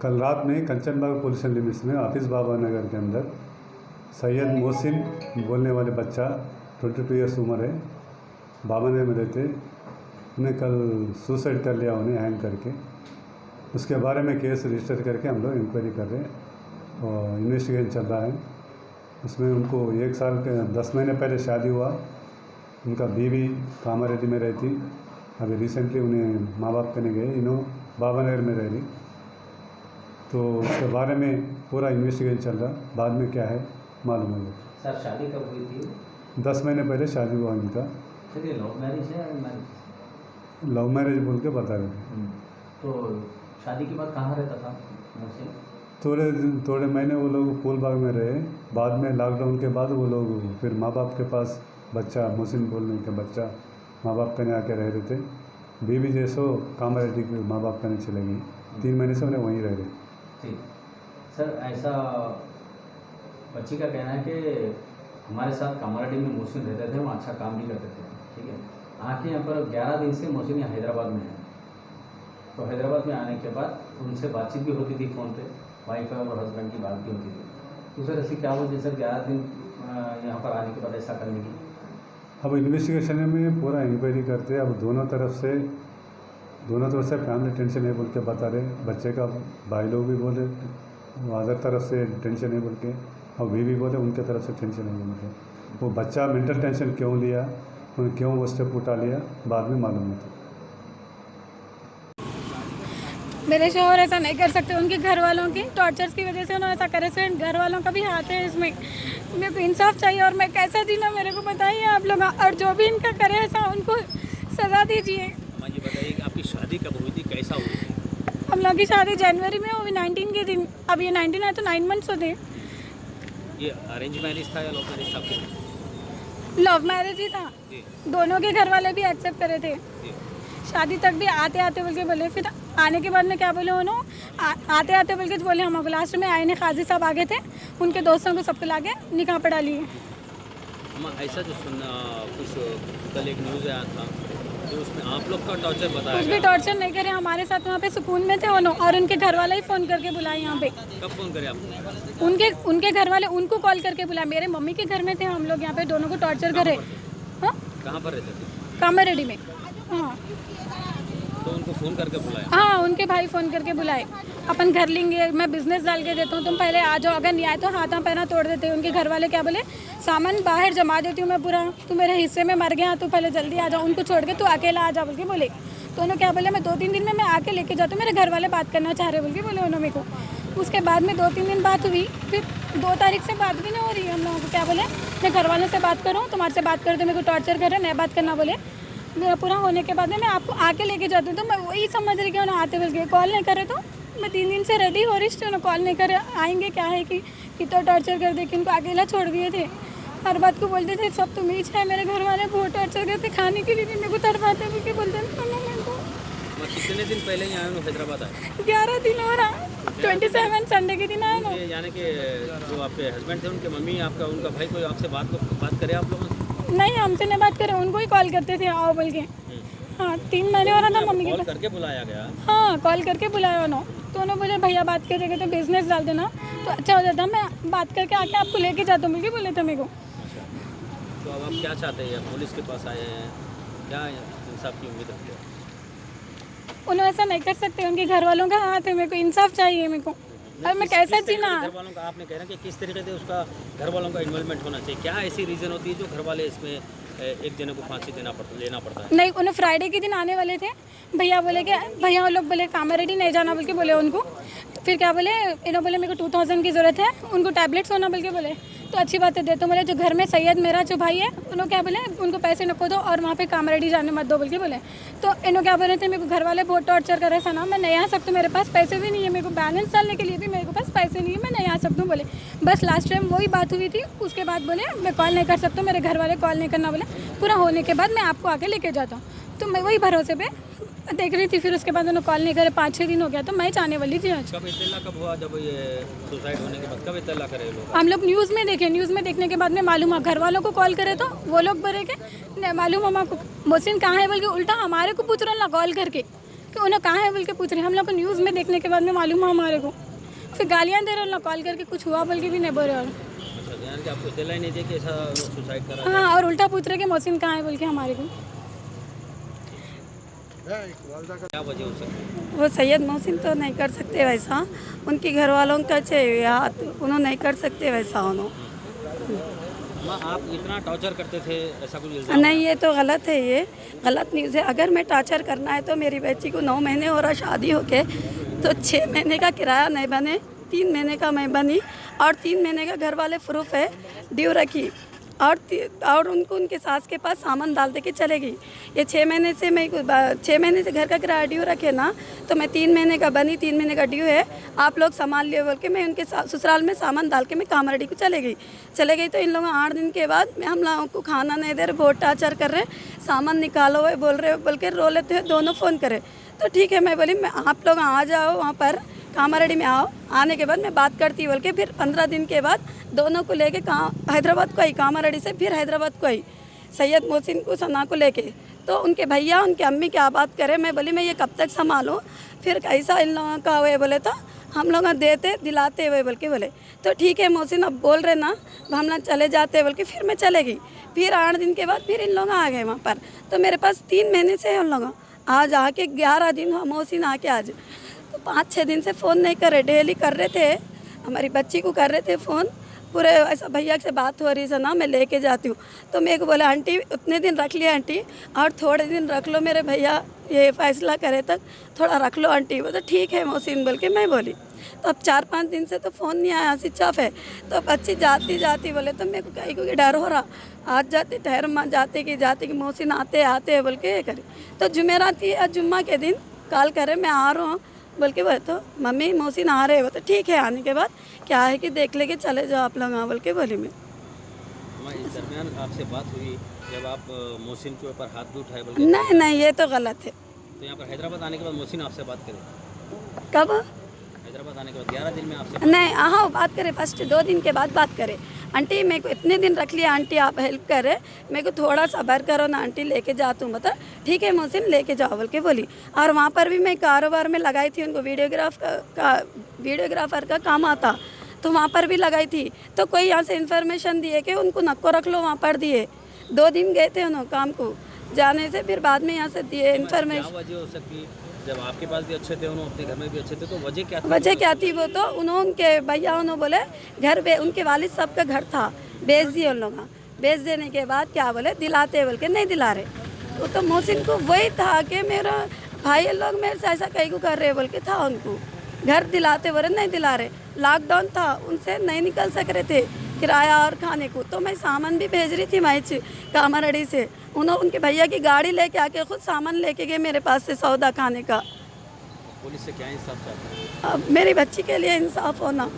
कल रात में कंचनबाग पुलिस लिमिट्स में हाफिज़ बाबा नगर के अंदर सैयद मोहसिन बोलने वाले बच्चा 22 ईयर्स उम्र है, बाबा नगर में रहते। उन्हें कल सुसाइड कर लिया उन्हें हैंग करके। उसके बारे में केस रजिस्टर करके हम लोग इंक्वायरी कर रहे हैं और इन्वेस्टिगेशन चल रहा है। उसमें उनको 1 साल के 10 महीने पहले शादी हुआ। उनका बीवी कामारेड्डी में रहती। अभी रिसेंटली उन्हें माँ बाप करने गए, इन्हों बाबा नगर में रह रही। तो उसके बारे में पूरा इन्वेस्टिगेशन चल रहा, बाद में क्या है मालूम होगा। सर शादी कब हुई थी? 10 महीने पहले शादी हुआ इनका। सर ये लव मैरिज है या मैरिज? लव मैरिज बोल के बता रहे थे। तो शादी के बाद कहाँ रहता था मोहसिन? थोड़े महीने वो लोग फूल बाग में रहे। बाद में लॉकडाउन के बाद वो लोग फिर माँ बाप के पास बच्चा मोहसिन बोलने के बच्चा माँ बाप कने आके रह रहे थे। बीवी जैसो कामारेड्डी के माँ बाप कने चले गई। 3 महीने से उन्हें वहीं रह रहे। ठीक सर, ऐसा बच्ची का कहना है कि हमारे साथ कामारेड्डी में मोहसिन रहते थे, वहाँ अच्छा काम भी करते थे। ठीक है, आके यहाँ पर 11 दिन से मोहसिन यहाँ हैदराबाद में है। तो हैदराबाद में आने के बाद उनसे बातचीत भी होती थी फ़ोन पे, वाइफ और हस्बैंड की बात भी होती थी। तो सर ऐसी क्या वजह सर 11 दिन यहाँ पर आने के बाद ऐसा करने की? अब इन्वेस्टिगेशन में पूरा इंक्वायरी करते हैं। अब दोनों तरफ से फैमिली टेंशन है बोल के बता रहे। बच्चे का भाई लोग भी बोले, अदर तरफ से टेंशन है बोल के, और बीवी बोले उनके तरफ से टेंशन है बोल के। वो बच्चा मेंटल टेंशन क्यों लिया, उन्हें क्यों वो स्टेप उठा लिया, बाद में मालूम होता। मेरे शौहर ऐसा नहीं कर सकते, उनके घर वालों की टॉर्चर्स की वजह से उन्होंने ऐसा करे। से घर वालों का भी हाथ है इसमें। मेरे को इंसाफ चाहिए और मैं कैसा जीना मेरे को बताइए आप लोग, और जो भी इनका करे ऐसा उनको सज़ा दीजिए। ये बताइए आपकी शादी कब हुई थी, कैसा हुई थी? हम लोग की शादी जनवरी में हुई 19 के दिन। अब ये 19 है तो 9 मंथ्स होते। ये अरेंज मैरिज था या लव मैरिज था आपके? लव मैरिज ही था। दोनों के घर वाले भी एक्सेप्ट करे थे। शादी तक भी आते आते बोल के बोले, फिर आने के बाद में क्या बोले उन्होंने, आते आते बोल के बोले हम लास्ट में आए ने काजी साहब आगे थे, उनके दोस्तों को सबको लाके निकाह पढ़ा लिए। ऐसा जो सुनना कुछ कल एक न्यूज़ आया था तो उसमें आप लोग का टॉर्चर बताया कुछ भी गया। टॉर्चर नहीं करे, हमारे साथ वहाँ पे सुकून में थे उन्होंने, और उनके घर वाला ही फ़ोन करके बुलाए यहाँ पे। कब फ़ोन करे आपको? उनके घर वाले उनको कॉल करके बुलाए। मेरे मम्मी के घर में थे हम लोग, यहाँ पे दोनों को टॉर्चर करे। हाँ, कहाँ पर रहते थे? कामारेड्डी में। हाँ, तो उनको फ़ोन करके बुलाया? हाँ, उनके भाई फ़ोन करके बुलाए, अपन घर लेंगे, मैं बिज़नेस डाल के देता हूँ, तुम पहले आ जाओ, अगर नहीं आए तो हाथां पैना तोड़ देते हैं। उनके घर वाले क्या बोले, सामान बाहर जमा देती हूँ मैं पूरा, तू मेरे हिस्से में मर गया, तू पहले जल्दी आ जाओ, उनको छोड़ के तू अकेला आ जा बोल के बोले। तो उन्होंने क्या बोले, मैं 2-3 दिन में मैं आके लेके जाता हूँ, मेरे घर वाले बात करना चाह रहे बोल के बोले उन्होंने मेरे को। उसके बाद में 2-3 दिन बात हुई, फिर 2 तारीख से बात भी नहीं हो रही है हम लोगों को। क्या बोले, मैं घर वालों से बात करूँ, तुम्हारे से बात करते, मेरे को टॉर्चर कर रहे, नहीं बात करना बोले। मेरा पूरा होने के बाद में मैं आपको आके लेके जाती हूँ, तो मैं वही समझ रही कि उन्हें आते बोल के कॉल नहीं करे। तो मैं 3 दिन से रेडी हो रही थी, उन्हें कॉल नहीं करे। आएंगे क्या है कि तो टॉर्चर कर दे कि उनको अकेला छोड़ दिए थे। हर बात को बोलते थे सब तुम ही है। मेरे घर वाले बहुत टॉर्चर करते, खाने के लिए भी मेरे को तड़पाते बोल के बोलते थे। कितने दिन पहले ही आए हो हैदराबाद आए? 11 दिन हो रहा, 27 संडे के दिन आए ना। यानी कि जो आपके हस्बैंड थे उनके मम्मी आपका उनका भाई कोई आपसे बात करे आप लोगों से? नहीं, हमसे नहीं बात करे, उनको ही कॉल करते थे आओ बोल के। हाँ, 3 महीने हो रहा था मम्मी के कॉल पास। करके बुलाया गया? हाँ, कॉल करके बुलाया उन्होंने। तो उन्होंने बोले भैया बात करेंगे तो बिजनेस डाल देना तो अच्छा हो जाता, मैं बात करके आके आपको लेके जाता हूँ बोल के बोले थे मेरे को। तो अब आप क्या चाहते हैं? पुलिस के पास आए हैं, क्या इंसाफ की उम्मीद रखते हैं? उन्होंने ऐसा नहीं कर सकते, उनके घर वालों का हाथ है, मेरे को इंसाफ चाहिए मेरे को। अब मैं कैसा जीना? घर वालों का आपने कह रहा कि किस तरीके से उसका घर वालों का इन्वॉल्वमेंट होना चाहिए, क्या ऐसी रीज़न होती है जो घर वाले इसमें एक जने को फांसी लेना पड़ता है? नहीं, उन्हें फ्राइडे के दिन आने वाले थे। भैया बोले कि भैया वो लोग बोले कामारेड्डी नहीं जाना बोल के बोले उनको। फिर क्या बोले, इन्होंने बोले मेरे को 2000 की ज़रूरत है, उनको टैबलेट्स होना बोल के बोले। तो अच्छी बात है दे तो बोले। जो घर में सैयद मेरा जो भाई है उन्होंने क्या बोले, उनको पैसे नको दो और वहाँ पे कामारेड्डी जाने मत दो बोल के बोले। तो इन्होंने क्या बोले थे, मेरे को घर वाले बहुत टॉर्चर कर रहे थे ना, मैं नहीं आ सकती, मेरे पास पैसे भी नहीं है, मेरे को बैलेंस डालने के लिए भी मेरे को पास पैसे नहीं है, मैं नहीं आ सकती हूँ बोले। बस लास्ट टाइम वही बात हुई थी। उसके बाद बोले मैं कॉल नहीं कर सकता, मेरे घर वाले कॉल नहीं करना बोले। पूरा होने के बाद मैं आपको आके लेके जाता हूँ। तो मैं वही भरोसे पे देख रही थी। फिर उसके बाद उन्होंने कॉल नहीं करे, 5-6 दिन हो गया। तो मैं जाने वाली थी आज। कब इत्तला कब हुआ जब ये सुसाइड होने के बाद? कब इत्तला करे लोग? हम लोग न्यूज़ में देखे, न्यूज़ में देखने के बाद में मालूम हुआ। घर वालों को कॉल करे तो वो लोग बोले कि नहीं मालूम, हम आपको मोहसिन कहाँ है बोल के उल्टा हमारे को पूछ रहा ना कॉल करके कि उन्हें कहाँ है बोल के पूछ रहे हैं। हम लोग को न्यूज़ में देखने के बाद में मालूम हुआ हमारे को, फिर गालियाँ दे रहे हैं, उन लोग कॉल करके कुछ हुआ बोल के भी नहीं बोल रहे। अच्छा, यानी कि आपको इतला ही नहीं दिया कि ऐसा सुसाइड करा? हाँ, और उल्टा पूछ रहे कि मोहसिन कहाँ है बोल के हमारे को। क्या वजह हो सकती है? वो सैयद मोहसिन तो नहीं कर सकते वैसा, उनके घर वालों का चाहिए हाथ, उन्होंने नहीं कर सकते वैसा उन्होंने। माँ, आप इतना टॉर्चर करते थे, ऐसा कुछ इल्जाम? नहीं, ये तो गलत है, ये गलत न्यूज़ है। अगर मैं टॉर्चर करना है तो मेरी बच्ची को 9 महीने हो रहा शादी होके, तो 6 महीने का किराया नहीं बने, 3 महीने का मैं बनी, और 3 महीने का घर वाले प्रूफ है ड्यू रखी, और उनको उनके सास के पास सामान डाल दे के चलेगी। ये 6 महीने से मैं 6 महीने से घर का किराया ड्यू रखे ना, तो मैं 3 महीने का बनी, 3 महीने का ड्यू है, आप लोग संभाल लिए बोल के मैं उनके ससुराल में सामान डाल के मैं कामरेडी को चले गई। तो इन लोगों 8 दिन के बाद मैं हम लोगों को खाना नहीं दे रहे, बहुत टार्चर कर रहे, सामान निकालो हुए बोल रहे बोल के रो लेते हैं। दोनों फ़ोन करे तो ठीक है, मैं बोली मैं आप लोग आ जाओ वहाँ पर कामारेडी में आओ, आने के बाद मैं बात करती बोल के फिर 15 दिन के बाद दोनों को लेके हैदराबाद को आई, कामारेडी से फिर हैदराबाद को आई, सैयद मोहसिन को सना को लेके। तो उनके भैया उनके अम्मी क्या बात करें, मैं बोली मैं ये कब तक संभालूँ, फिर कैसा इन लोगों का हुए बोले तो हम लोग देते दिलाते हुए बोल के बोले तो ठीक है मोहसिन अब बोल रहे ना, हम लोग चले जाते बोल के फिर मैं चले गई। फिर 8 दिन के बाद फिर इन लोग आ गए वहाँ पर। तो मेरे पास 3 महीने से हम लोग आज आके 11 दिन हुआ मोहसिन आके आज, तो 5-6 दिन से फ़ोन नहीं कर रहे, डेली कर रहे थे, हमारी बच्ची को कर रहे थे फ़ोन पूरे। ऐसा भैया से बात हो रही है ना, मैं लेके जाती हूँ, तो मेरे को बोला आंटी उतने दिन रख लिया आंटी, और थोड़े दिन रख लो, मेरे भैया ये फैसला करे तक थोड़ा रख लो आंटी। वो तो ठीक है मोहसिन बोल के मैं बोली। तो अब 4-5 दिन से तो फ़ोन नहीं आया, स्विच ऑफ है। तो बच्ची जाती बोले तो मेरे को कहीं को डर हो रहा, आज जाती ठहर माँ जाते कि मोहसिन आते बोल के करे। तो जुमेरात थी, आज जुम्मा के दिन कॉल करे मैं आ रहा हूँ बोल के बोले, तो मम्मी मोहसिन आ रहे हो, तो ठीक है, आने के बाद क्या है कि देख लेके चले जाओ आप लोग हाँ बोल के बोली मैं। इस दरमियान आपसे बात हुई जब आप मोहसिन के ऊपर हाथ भी उठाए बोल? नहीं, ये तो गलत है। तो यहाँ पर हैदराबाद आने के बाद मोहसिन आपसे बात करे? कब? हैदराबाद आने के बाद 11 दिन में आपसे? नहीं, हाँ बात करे, फर्स्ट 2 दिन के बाद बात करे, आंटी मेरे को इतने दिन रख लिया, आंटी आप हेल्प करे, मेरे को थोड़ा सब्र करो ना आंटी, लेके जाती हूँ। बता ठीक है मोहसिन लेके जाओ बोल के बोली। और वहाँ पर भी मैं कारोबार में लगाई थी, उनको वीडियोग्राफर का काम आता, तो वहाँ पर भी लगाई थी। तो कोई यहाँ से इन्फॉर्मेशन दिए कि उनको नक्को रख लो, वहाँ पर दिए। 2 दिन गए थे उन्होंने काम को जाने से, फिर बाद में यहाँ से दिए इन्फॉर्मेशन। क्या वजह हो सकती, जब आपके पास भी अच्छे थे, उन्होंने अपने घर में भी अच्छे थे, तो वजह क्या थी? वजह क्या थी, वो तो उनके भैया उन्होंने बोले घर उनके वालिद साहब का घर था, बेच दिए उन लोग। बेच देने के बाद क्या बोले दिलाते बोल के नहीं दिला रहे। वो तो मोहसिन को वही था कि मेरा भाई लोग मेरे से ऐसा कहीं को कर रहे बोल के था, उनको घर दिलाते बोले नहीं दिला रहे। लॉकडाउन था, उनसे नहीं निकल सक रहे थे किराया और खाने को, तो मैं सामान भी भेज रही थी माइच कामारेडी से। उन्होंने उनके भैया की गाड़ी लेके आके खुद सामान लेके गए मेरे पास से सौदा खाने का। पुलिस से क्या इंसाफ चाहते हैं? अब मेरी बच्ची के लिए इंसाफ होना।